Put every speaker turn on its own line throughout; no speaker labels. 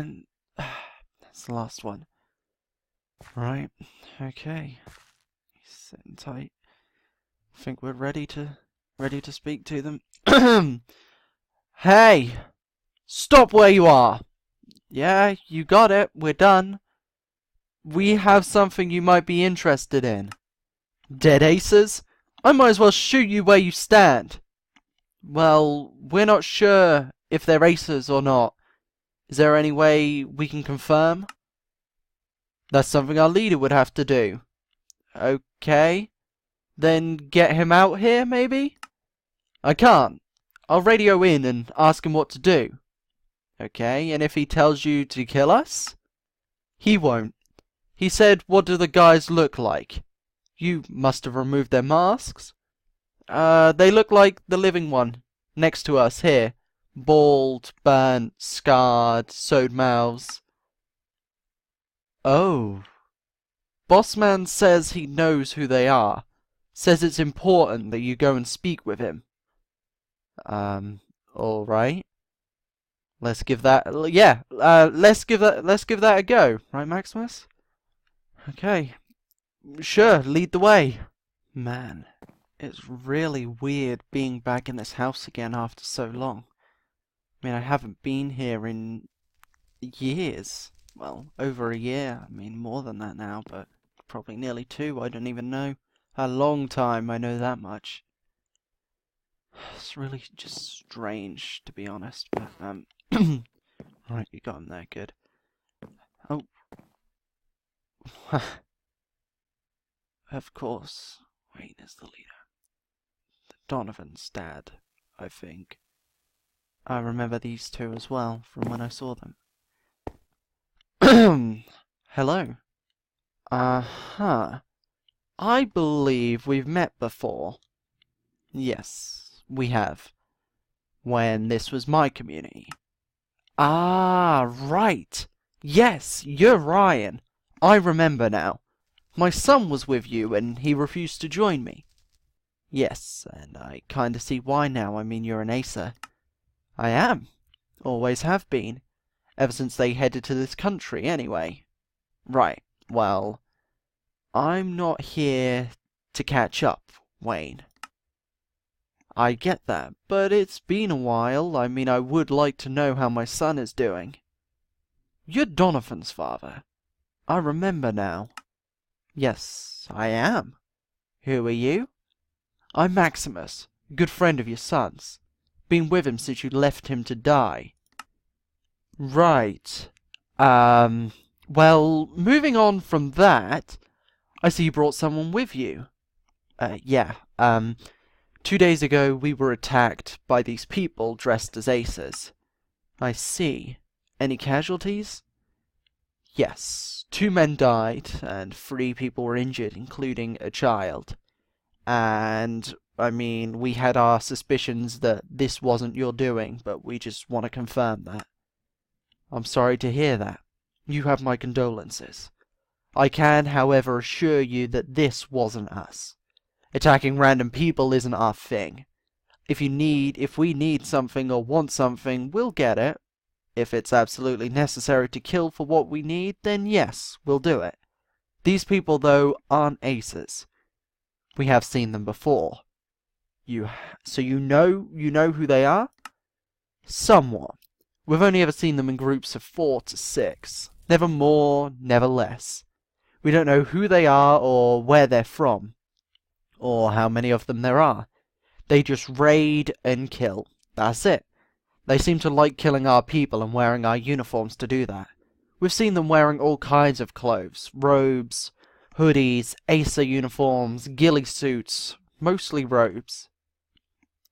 And that's the last one. Right, okay. He's sitting tight. I think we're ready to speak to them. Hey! Stop where you are! Yeah, you got it. We're done. We have something you might be interested in. Dead aces? I might as well shoot you where you stand. Well, we're not sure if they're aces or not. Is there any way we can confirm? That's something our leader would have to do. Okay. Then get him out here, maybe? I can't. I'll radio in and ask him what to do. Okay, and if he tells you to kill us? He won't. He said, what do the guys look like? You must have removed their masks. They look like the living one next to us here. Bald, burnt, scarred, sewed mouths. Oh. Bossman says he knows who they are. Says it's important that you go and speak with him. Alright. Let's give that, let's give that a go, right, Maximus? Okay. Sure, lead the way. Man, it's really weird being back in this house again after so long. I mean, I haven't been here in years. Well, over a year. I mean, more than that now, but probably nearly 2, I don't even know. A long time, I know that much. It's really just strange, to be honest, but, right, you got him there, good. Oh. Of course, Wayne is the leader. Donovan's dad, I think. I remember these two as well, from when I saw them. Hello. Uh-huh. I believe we've met before. Yes, we have. When this was my community. Ah, right. Yes, you're Ryan. I remember now. My son was with you and he refused to join me. Yes, and I kinda see why now. I mean, you're an acer. I am. Always have been. Ever since they headed to this country, anyway. Right, well, I'm not here to catch up, Wayne. I get that, but it's been a while. I mean, I would like to know how my son is doing. You're Donovan's father. I remember now. Yes, I am. Who are you? I'm Maximus, good friend of your son's. Been with him since you left him to die. Right. Well, moving on from that, I see you brought someone with you. Yeah, 2 days ago we were attacked by these people dressed as aces. I see. Any casualties? Yes, 2 men died, and 3 people were injured, including a child. And, I mean, we had our suspicions that this wasn't your doing, but we just want to confirm that. I'm sorry to hear that. You have my condolences. I can, however, assure you that this wasn't us. Attacking random people isn't our thing. If we need something or want something, we'll get it. If it's absolutely necessary to kill for what we need, then yes, we'll do it. These people, though, aren't aces. We have seen them before. So you know who they are? Somewhat. We've only ever seen them in groups of 4 to 6. Never more, never less. We don't know who they are or where they're from, or how many of them there are. They just raid and kill. That's it. They seem to like killing our people and wearing our uniforms to do that. We've seen them wearing all kinds of clothes, robes, hoodies, acer uniforms, ghillie suits, mostly robes.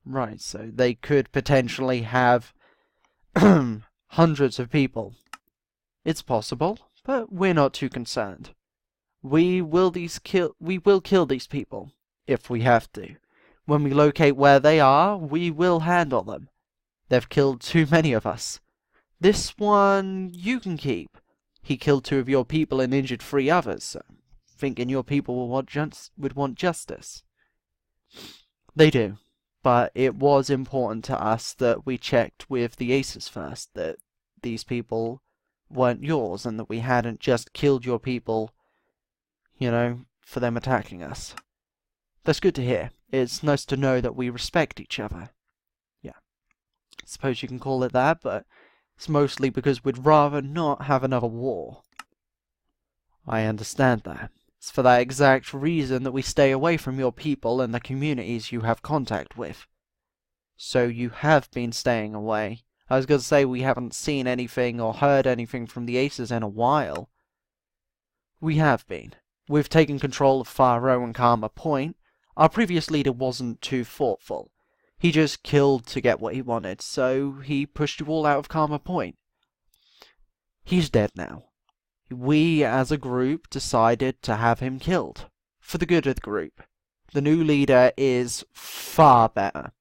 Right, so they could potentially have hundreds of people. It's possible, but we're not too concerned. We will kill these people, if we have to. When we locate where they are, we will handle them. They've killed too many of us. This one you can keep. He killed 2 of your people and injured 3 others, so thinking your people would want justice. They do, but it was important to us that we checked with the aces first, that these people weren't yours and that we hadn't just killed your people, for them attacking us. That's good to hear. It's nice to know that we respect each other. Yeah, I suppose you can call it that, but it's mostly because we'd rather not have another war. I understand that. It's for that exact reason that we stay away from your people and the communities you have contact with. So you have been staying away. I was going to say we haven't seen anything or heard anything from the Aces in a while. We have been. We've taken control of Faro and Karma Point. Our previous leader wasn't too thoughtful. He just killed to get what he wanted, so he pushed you all out of Karma Point. He's dead now. We, as a group, decided to have him killed. For the good of the group. The new leader is far better.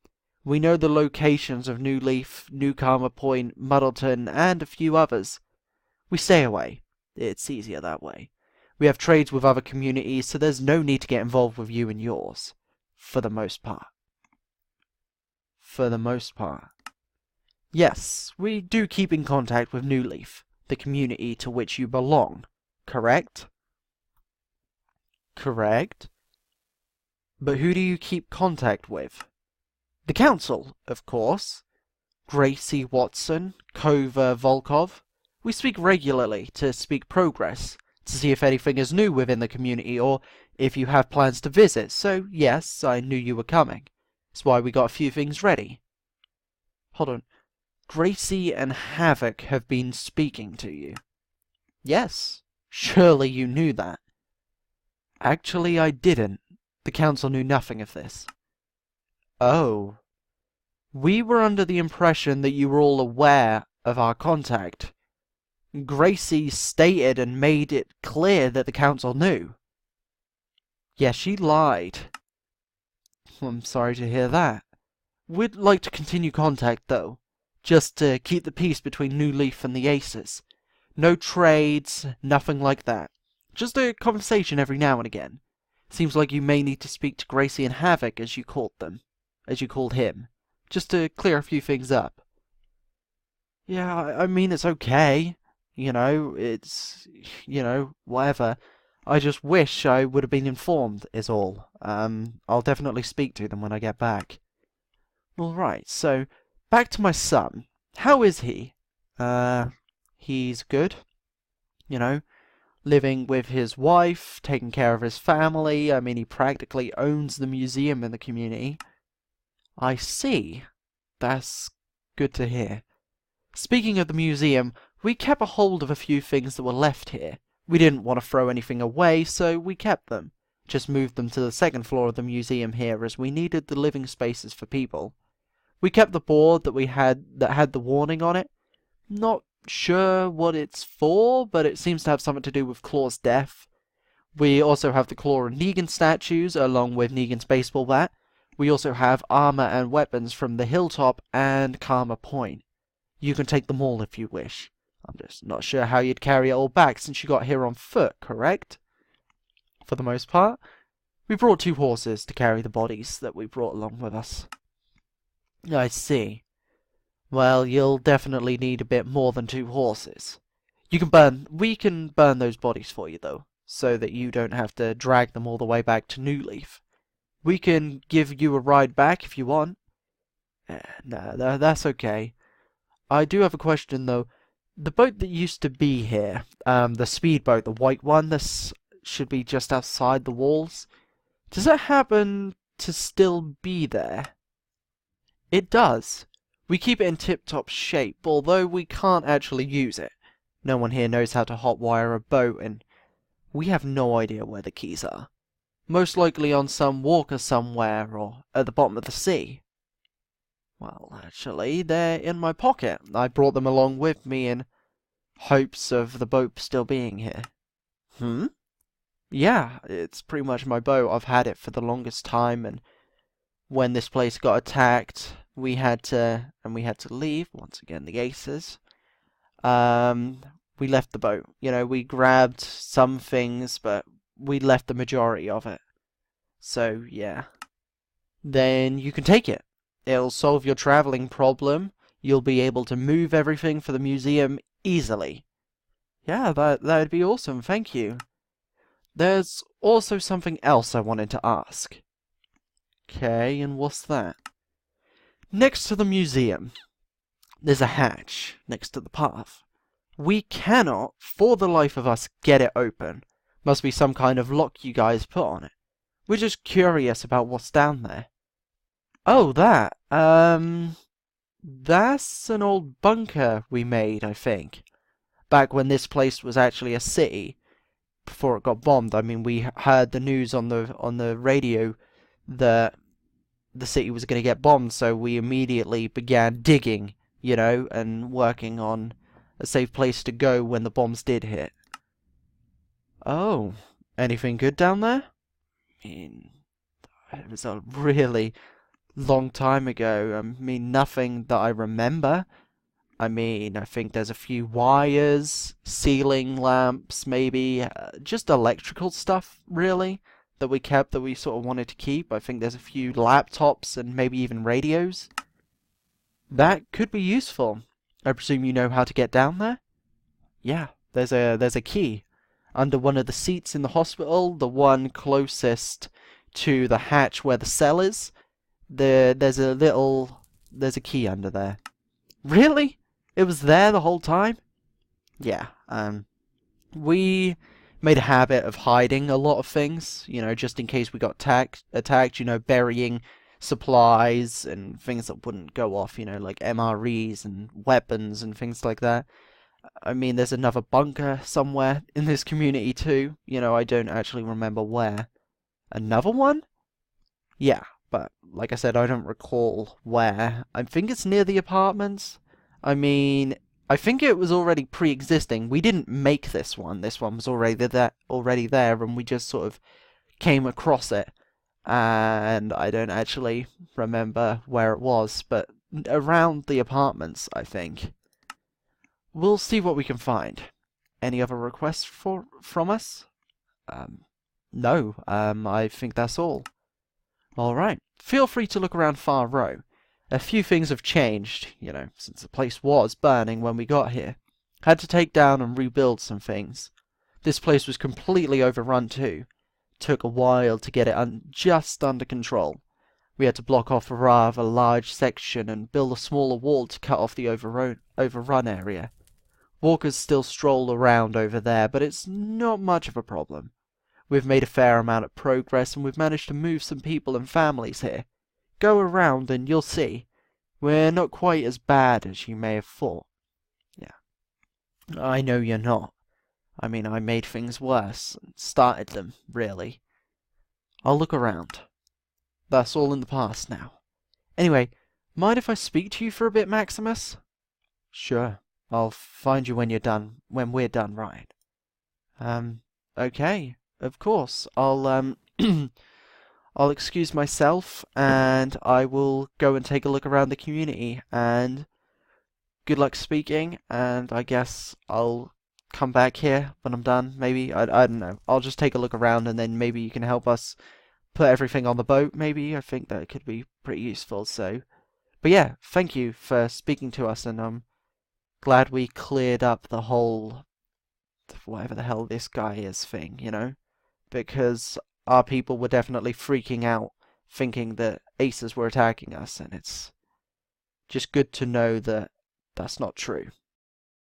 We know the locations of New Leaf, New Karma Point, Muddleton, and a few others. We stay away. It's easier that way. We have trades with other communities, so there's no need to get involved with you and yours. For the most part. For the most part. Yes, we do keep in contact with New Leaf, the community to which you belong, correct? Correct. But who do you keep contact with? The Council, of course. Gracie Watson, Kova Volkov. We speak regularly to speak progress, to see if anything is new within the community, or if you have plans to visit, so yes, I knew you were coming. That's why we got a few things ready. Hold on. Gracie and Havoc have been speaking to you. Yes, surely you knew that. Actually, I didn't. The Council knew nothing of this. Oh. We were under the impression that you were all aware of our contact. Gracie stated and made it clear that the Council knew. Yeah, she lied. I'm sorry to hear that. We'd like to continue contact, though. Just to keep the peace between New Leaf and the Aces. No trades, nothing like that. Just a conversation every now and again. Seems like you may need to speak to Gracie and Havoc, as you called them. As you called him. Just to clear a few things up. Yeah, I mean, it's okay. It's, whatever. I just wish I would have been informed, is all. I'll definitely speak to them when I get back. Alright, so, back to my son. How is he? He's good. Living with his wife, taking care of his family. I mean, he practically owns the museum in the community. I see. That's good to hear. Speaking of the museum, we kept a hold of a few things that were left here. We didn't want to throw anything away, so we kept them. Just moved them to the second floor of the museum here, as we needed the living spaces for people. We kept the board that had the warning on it. Not sure what it's for, but it seems to have something to do with Claw's death. We also have the Claw and Negan statues, along with Negan's baseball bat. We also have armor and weapons from the Hilltop and Karma Point. You can take them all if you wish. I'm just not sure how you'd carry it all back since you got here on foot, correct? For the most part. We brought 2 horses to carry the bodies that we brought along with us. I see. Well, you'll definitely need a bit more than 2 horses. We can burn those bodies for you, though, so that you don't have to drag them all the way back to New Leaf. We can give you a ride back if you want. No, that's okay. I do have a question, though. The boat that used to be here, the speedboat, the white one, this should be just outside the walls. Does it happen to still be there? It does. We keep it in tip-top shape, although we can't actually use it. No one here knows how to hotwire a boat, and we have no idea where the keys are. Most likely on some walker somewhere, or at the bottom of the sea. Well, actually, they're in my pocket. I brought them along with me in hopes of the boat still being here. Yeah, it's pretty much my boat. I've had it for the longest time, and when this place got attacked, we had to leave. Once again, the Aces. We left the boat. We grabbed some things, but we left the majority of it. So, yeah. Then you can take it. It'll solve your traveling problem. You'll be able to move everything for the museum easily. Yeah, that would be awesome, thank you. There's also something else I wanted to ask. Okay, and what's that? Next to the museum, there's a hatch next to the path. We cannot, for the life of us, get it open. Must be some kind of lock you guys put on it. We're just curious about what's down there. Oh, that. That's an old bunker we made, I think. Back when this place was actually a city, before it got bombed. I mean, we heard the news on the radio that the city was going to get bombed, so we immediately began digging, and working on a safe place to go when the bombs did hit. Oh, anything good down there? I mean, it was a really long time ago. I mean, nothing that I remember. I mean, I think there's a few wires, ceiling lamps, maybe, just electrical stuff, really, that we kept, that we sort of wanted to keep. I think there's a few laptops and maybe even radios. That could be useful. I presume you know how to get down there? Yeah, there's a key. Under one of the seats in the hospital, the one closest to the hatch where the cell is, there's a key under there. Really? It was there the whole time? Yeah, we made a habit of hiding a lot of things, just in case we got attacked, burying supplies and things that wouldn't go off, like MREs and weapons and things like that. I mean, there's another bunker somewhere in this community too, I don't actually remember where. Another one? Yeah, but like I said, I don't recall where. I think it's near the apartments. I mean, I think it was already pre-existing. We didn't make this one. This one was already there, and we just sort of came across it. And I don't actually remember where it was, but around the apartments, I think. We'll see what we can find. Any other requests from us? No. I think that's all. Alright. Feel free to look around Far Row. A few things have changed, since the place was burning when we got here. Had to take down and rebuild some things. This place was completely overrun too. Took a while to get it just under control. We had to block off a rather large section and build a smaller wall to cut off the overrun area. Walkers still stroll around over there, but it's not much of a problem. We've made a fair amount of progress, and we've managed to move some people and families here. Go around and you'll see. We're not quite as bad as you may have thought. Yeah. I know you're not. I mean, I made things worse, and started them, really. I'll look around. That's all in the past now. Anyway, mind if I speak to you for a bit, Maximus? Sure. I'll find you when we're done, right? Okay. Of course. I'll I'll excuse myself, and I will go and take a look around the community, and good luck speaking, and I guess I'll come back here when I'm done, maybe. I don't know. I'll just take a look around, and then maybe you can help us put everything on the boat, maybe. I think that could be pretty useful, so. But yeah, thank you for speaking to us, and I'm glad we cleared up the whole whatever the hell this guy is thing, because our people were definitely freaking out, thinking that aces were attacking us, and it's just good to know that that's not true.